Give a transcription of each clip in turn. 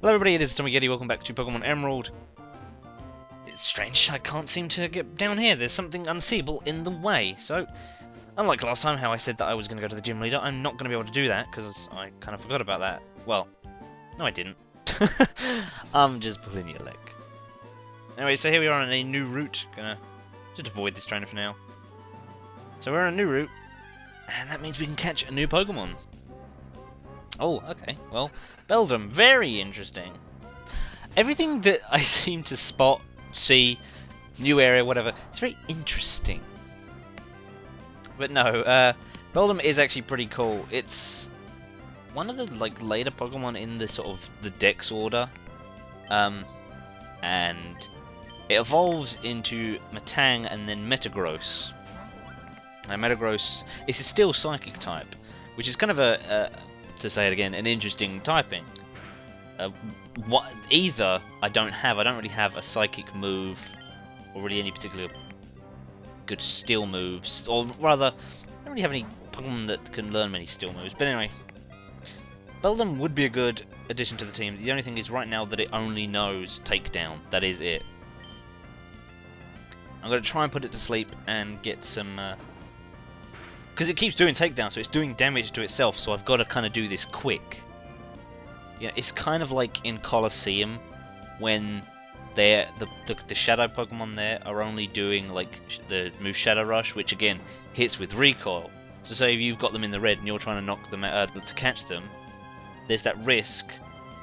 Hello everybody, it is Tommy Getty, welcome back to Pokemon Emerald. It's strange, I can't seem to get down here, there's something unseeable in the way. So, unlike last time how I said that I was going to go to the gym leader, I'm not going to be able to do that, because I kind of forgot about that. Well, no I didn't. I'm just pulling your leg. Anyway, so here we are on a new route, gonna just avoid this trainer for now. So we're on a new route, and that means we can catch a new Pokemon. Oh, okay, well, Beldum, very interesting. Everything that I seem to spot, see, new area, whatever, it's very interesting. But no, Beldum is actually pretty cool. It's one of the later Pokemon in the sort of the Dex order, and it evolves into Metang and then Metagross. And Metagross is a still Psychic type, which is kind of to say it again, an interesting typing. Either I don't really have a Psychic move, or really any particular good Steel moves, or rather, I don't really have any Pokemon that can learn many Steel moves. But anyway, Beldum would be a good addition to the team. The only thing is right now that it only knows Takedown. That is it. I'm going to try and put it to sleep and get some... because it keeps doing Takedown, so it's doing damage to itself, so I've got to kind of do this quick. Yeah, it's kind of like in Colosseum, when the Shadow Pokemon there are only doing like the move Shadow Rush, which again hits with recoil. So say if you've got them in the red and you're trying to knock them out, to catch them, there's that risk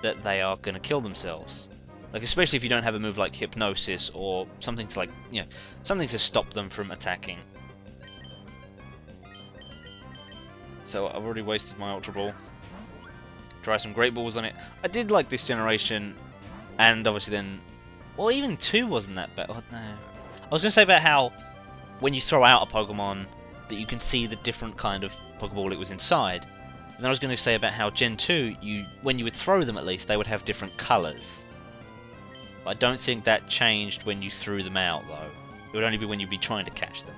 that they are going to kill themselves. Like especially if you don't have a move like Hypnosis or something to something to stop them from attacking. So I've already wasted my Ultra Ball. Try some Great Balls on it. I did like this generation, and obviously then... Well, even 2 wasn't that bad. Oh, no. I was going to say about how when you throw out a Pokemon, that you can see the different kind of Pokeball it was inside. And then I was going to say about how Gen 2, when you would throw them at least, they would have different colours. But I don't think that changed when you threw them out, though. It would only be when you'd be trying to catch them.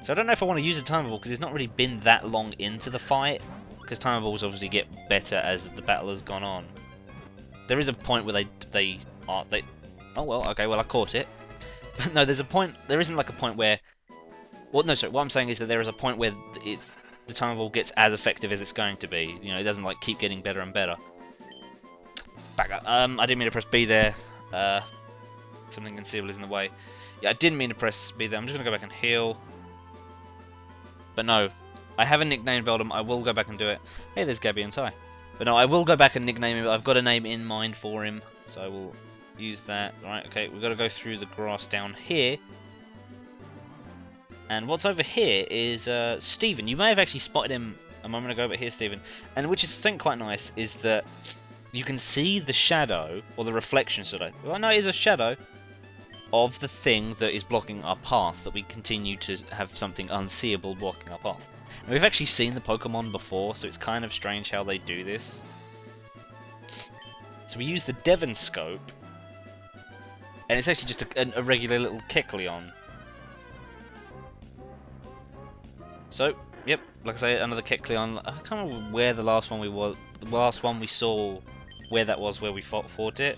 So I don't know if I want to use a Timer Ball because it's not really been that long into the fight. Because Timer Balls obviously get better as the battle has gone on. There is a point where they oh well, okay, well I caught it. But no, there isn't like a point where... Well, no, sorry, what I'm saying is that there is a point where the Timer Ball gets as effective as it's going to be. You know, it doesn't like keep getting better and better. Back up. I didn't mean to press B there. Something concealable is in the way. Yeah, I didn't mean to press B there. I'm just going to go back and heal. But no, I haven't nicknamed Beldum. I will go back and do it. Hey, there's Gabby and Ty. But no, I will go back and nickname him. I've got a name in mind for him, so I will use that. Right, okay, we've got to go through the grass down here. And what's over here is Steven. You may have actually spotted him a moment ago, but here's Steven. And which is, I think, quite nice, is that you can see the shadow, or the reflection, should I? Well, no, it is a shadow of the thing that is blocking our path, that we continue to have something unseeable blocking our path. And we've actually seen the Pokemon before, so it's kind of strange how they do this. So we use the Devon Scope, and it's actually just a regular little Kecleon. So, yep, like I say, another Kecleon. I can't remember where the last one we saw, where that was, where we fought it.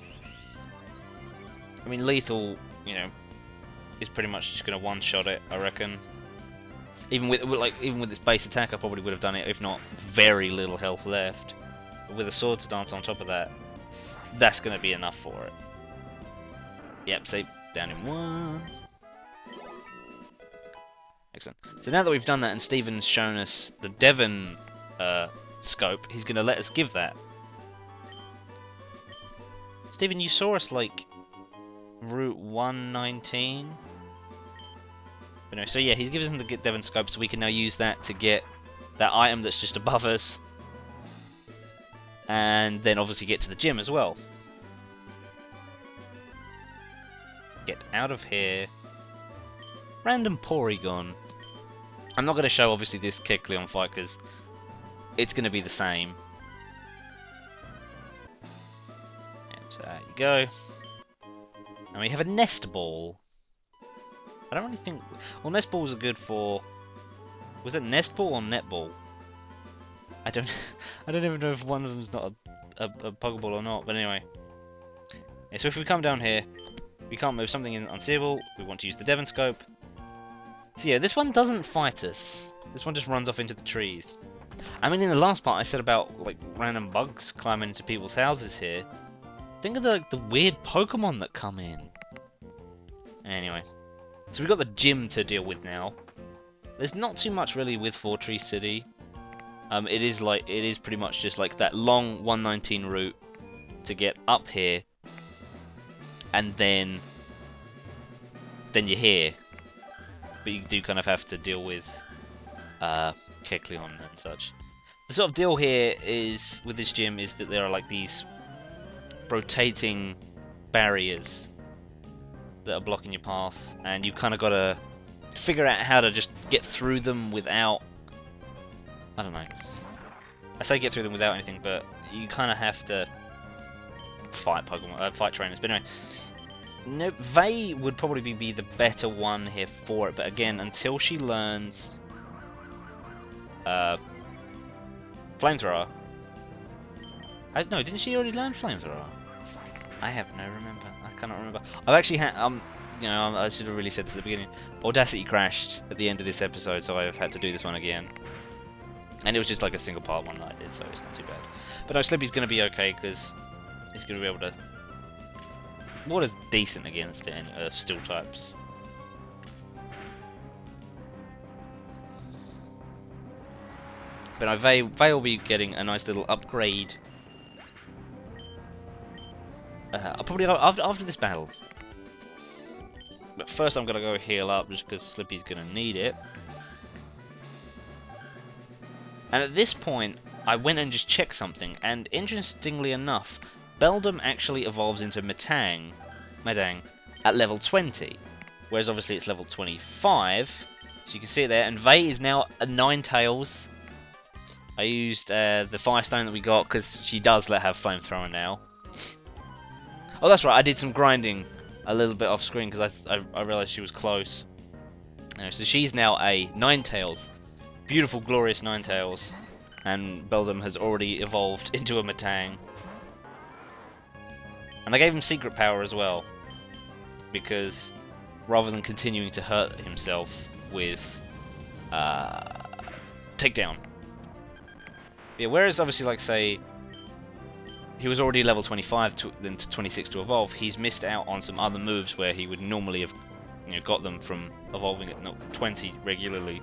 I mean, Lethal, you know, is pretty much just going to one-shot it, I reckon. Even with its base attack, I probably would have done it, if not very little health left. But with a Swords Dance on top of that, that's going to be enough for it. Yep, so down in 1. Excellent. So now that we've done that and Steven's shown us the Devon scope, he's going to let us give that. Steven, you saw us like Route 119. But no, so yeah, he's given us the Devon Scope, so we can now use that to get that item that's just above us. And then obviously get to the gym as well. Get out of here. Random Porygon. I'm not going to show obviously this Kecleon fight because it's going to be the same. And so there you go. And we have a Nest Ball. I don't really think... Well, Nest Balls are good for... Was it Nest Ball or Netball? I don't even know if one of them's not a Pokeball or not. But anyway. Yeah, so if we come down here, we can't move. Something is unseeable. We want to use the Devon Scope. So yeah, this one doesn't fight us. This one just runs off into the trees. I mean, in the last part I said about like random bugs climbing into people's houses here. Think of the weird Pokemon that come in. Anyway, so we've got the gym to deal with now. There's not too much really with Four Tree City. It is pretty much just like that long 119 route to get up here, and then you're here. But you do kind of have to deal with Kecleon and such. The sort of deal here is with this gym is that there are like these rotating barriers that are blocking your path, and you kind of got to figure out how to just get through them without, I don't know. I say get through them without anything, but you kind of have to fight Pokemon, fight trainers. But anyway, no, Vey would probably be the better one here for it. But again, until she learns Flamethrower. No, didn't she already learn Flamethrower? I have no remember. I cannot remember. I've actually had you know, I should have really said this at the beginning. Audacity crashed at the end of this episode, so I've had to do this one again. And it was just like a single part one that I did, so it's not too bad. But no, Slippy's going to be okay, because he's going to be able to... Water's decent against it, steel types. But no, Vey will be getting a nice little upgrade. I'll probably go after this battle. But first I'm going to go heal up, just because Slippy's going to need it. And at this point, I went and just checked something, and interestingly enough, Beldum actually evolves into Medang at level 20, whereas obviously it's level 25, so you can see it there, and Vey is now a Ninetales. I used the Firestone that we got, because she does have Flamethrower now. Oh, that's right, I did some grinding a little bit off screen, because I realised she was close. So she's now a Ninetales. Beautiful, glorious Ninetales, and Beldum has already evolved into a Medang. And I gave him secret power as well, because rather than continuing to hurt himself with takedown. Yeah, whereas obviously, like say, he was already level 25 then to 26 to evolve, he's missed out on some other moves where he would normally have, you know, got them from evolving at 20 regularly.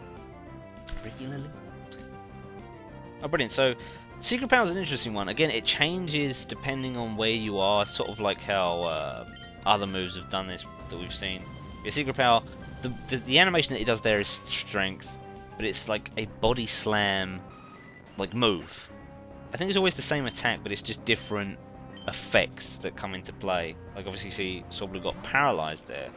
Oh, brilliant. So, secret power is an interesting one. Again, it changes depending on where you are, sort of like how other moves have done this that we've seen. Your secret power, the animation that it does there is strength, but it's like a body slam like move. I think it's always the same attack, but it's just different effects that come into play. Like obviously, see, Swablu got paralyzed there.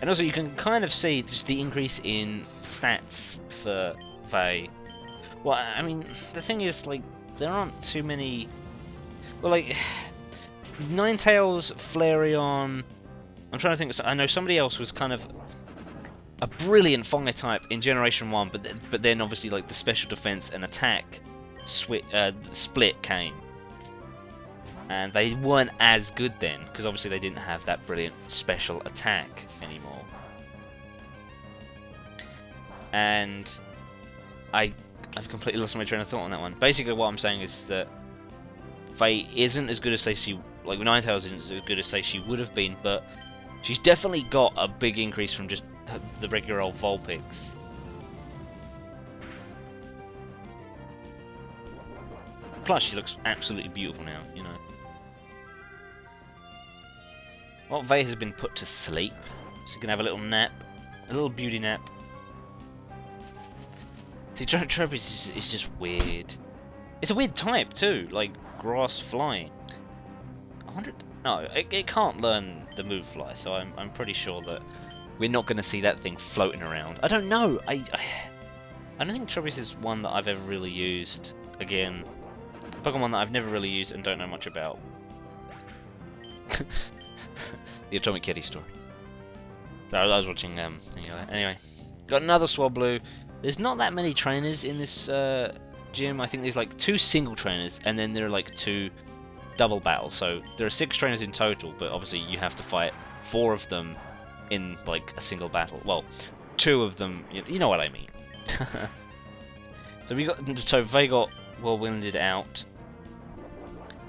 And also you can kind of see just the increase in stats for Vey. Well, I mean, the thing is, like, there aren't too many... Well, like, Ninetales, Flareon... I'm trying to think, I know somebody else was kind of a brilliant fire type in Generation 1, but then obviously, like, the special defense and attack split came. And they weren't as good then, because obviously they didn't have that brilliant special attack anymore. And I've completely lost my train of thought on that one. Basically what I'm saying is that Vey isn't as good as say she... Like, Ninetales isn't as good as say she would have been, but she's definitely got a big increase from just the regular old Vulpix. Plus, she looks absolutely beautiful now, you know. Well, Vey has been put to sleep. She's going to have a little nap. A little beauty nap. See, Tropius is just weird. It's a weird type, too. Like, grass flying. I wonder... No, it can't learn the move fly, so I'm pretty sure that we're not going to see that thing floating around. I don't know. I don't think Tropius is one that I've ever really used. Again, Pokemon that I've never really used and don't know much about. The Atomic Kitty story. So I was watching anyway, got another Swablu. There's not that many trainers in this gym, I think there's like 2 single trainers, and then there are like 2 double battles. So there are 6 trainers in total, but obviously you have to fight 4 of them in like a single battle. Well, 2 of them, you know what I mean. So Vey got whirlwinded out.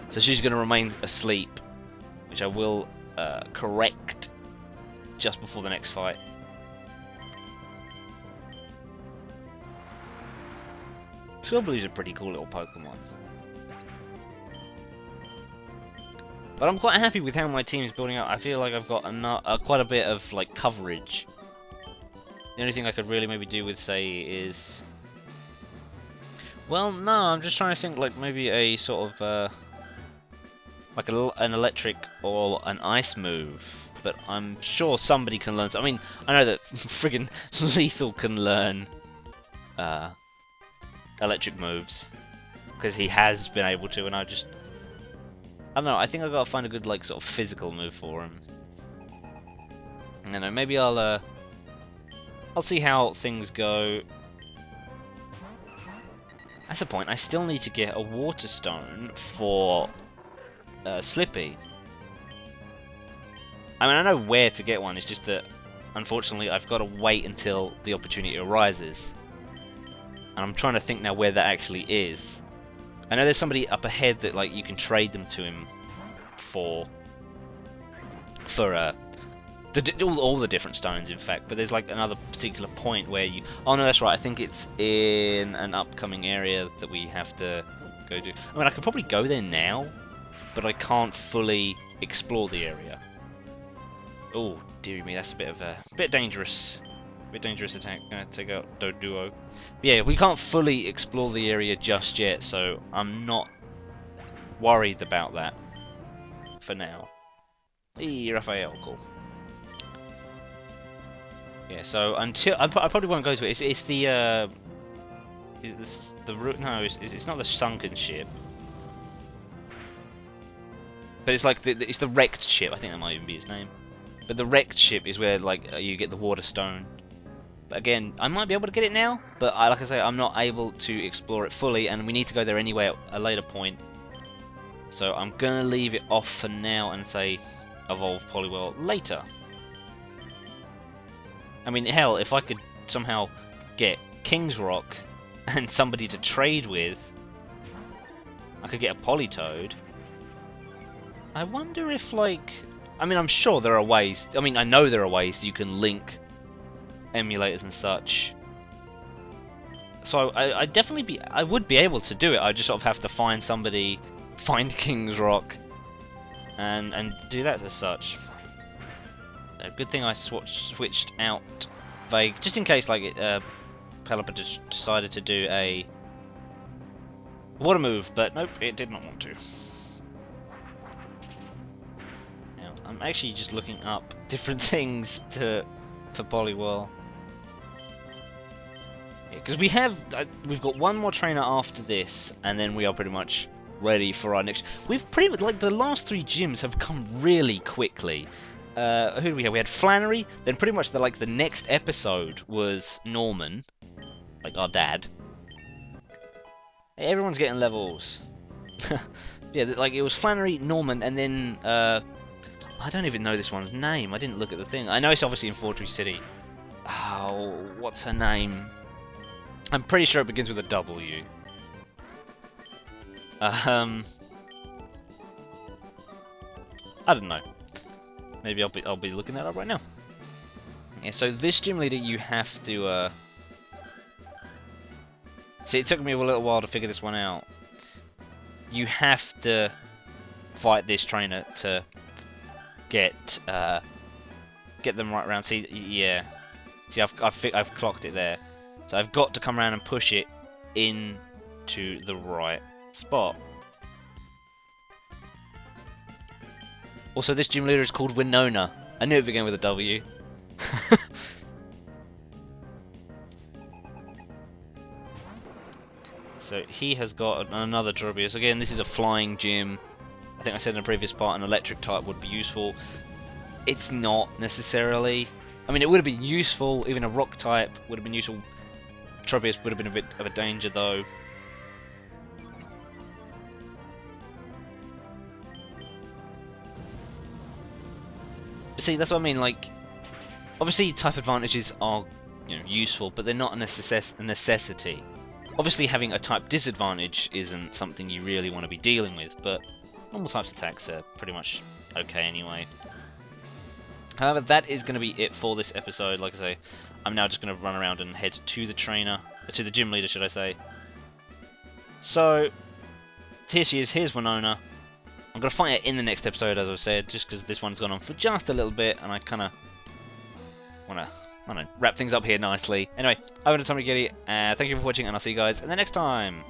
So she's going to remain asleep, which I will correct just before the next fight. Silblue's a pretty cool little Pokemon. But I'm quite happy with how my team is building up. I feel like I've got quite a bit of like coverage. The only thing I could really maybe do with, say, is... Well, no, I'm just trying to think like maybe a sort of... like an electric or an ice move. But I'm sure somebody can learn... I mean, I know that friggin' Lethal can learn... electric moves, because he has been able to, and I don't know, I think I've got to find a good like sort of physical move for him. I don't know, maybe I'll see how things go. That's the point. I still need to get a water stone for Slippy. I mean, I know where to get one, it's just that unfortunately I've got to wait until the opportunity arises. And I'm trying to think now where that actually is. I know there's somebody up ahead that like you can trade them to him for all the different stones, in fact. But there's like another particular point where you... Oh no, that's right. I think it's in an upcoming area that we have to go to. I mean, I could probably go there now, but I can't fully explore the area. Oh dear me, that's a bit dangerous. Bit dangerous attack. Gonna take out Doduo. Yeah, we can't fully explore the area just yet, so I'm not worried about that for now. Hey, Raphael, cool. Yeah, so until I probably won't go to it. It's the route. No, it's not the sunken ship, but it's like it's the wrecked ship. I think that might even be its name. But the wrecked ship is where like you get the water stone. But again, I might be able to get it now, but like I say, I'm not able to explore it fully, and we need to go there anyway at a later point. So I'm gonna leave it off for now and say evolve Poliwhirl later. I mean, hell, if I could somehow get King's Rock and somebody to trade with, I could get a Politoed. I wonder if, like... I mean, I'm sure there are ways... I mean, I know there are ways you can link emulators and such. So I would be able to do it. I just sort of have to find somebody, find King's Rock, and do that as such. A good thing I switched out Vague, just in case like Pelipper just decided to do a water move, but nope, it did not want to. Now, I'm actually just looking up different things for Poliwhirl. Because we've got one more trainer after this, and then we are pretty much ready for our next. We've pretty much, like, the last 3 gyms have come really quickly. Who do we have? We had Flannery, then pretty much the next episode was Norman, like our dad. Hey, everyone's getting levels. Yeah, like it was Flannery, Norman, and then I don't even know this one's name. I didn't look at the thing. I know it's obviously in Fortree City. Oh, what's her name? I'm pretty sure it begins with a W. I don't know. Maybe I'll be looking that up right now. Yeah, so this gym leader you have to see, it took me a little while to figure this one out. You have to fight this trainer to get them right around. See, yeah. See, I've clocked it there. So I've got to come around and push it into the right spot. Also, this gym leader is called Winona. I knew it began with a W. So he has got another Drobius. Again, this is a flying gym. I think I said in a previous part an electric type would be useful. It's not necessarily. I mean, it would have been useful. Even a rock type would have been useful. Drobius would have been a bit of a danger, though. But see, that's what I mean, like, obviously type advantages are, you know, useful, but they're not a necessity. Obviously having a type disadvantage isn't something you really want to be dealing with, but normal types attacks are pretty much okay anyway. However, that is going to be it for this episode. Like I say, I'm now just going to run around and head to the trainer, to the gym leader, should I say. So, here she is, here's Winona. I'm going to fight her in the next episode, as I've said, just because this one's gone on for just a little bit, and I kind of want to, I don't know, wrap things up here nicely. Anyway, I've been Tommy Giddy, thank you for watching, and I'll see you guys in the next time.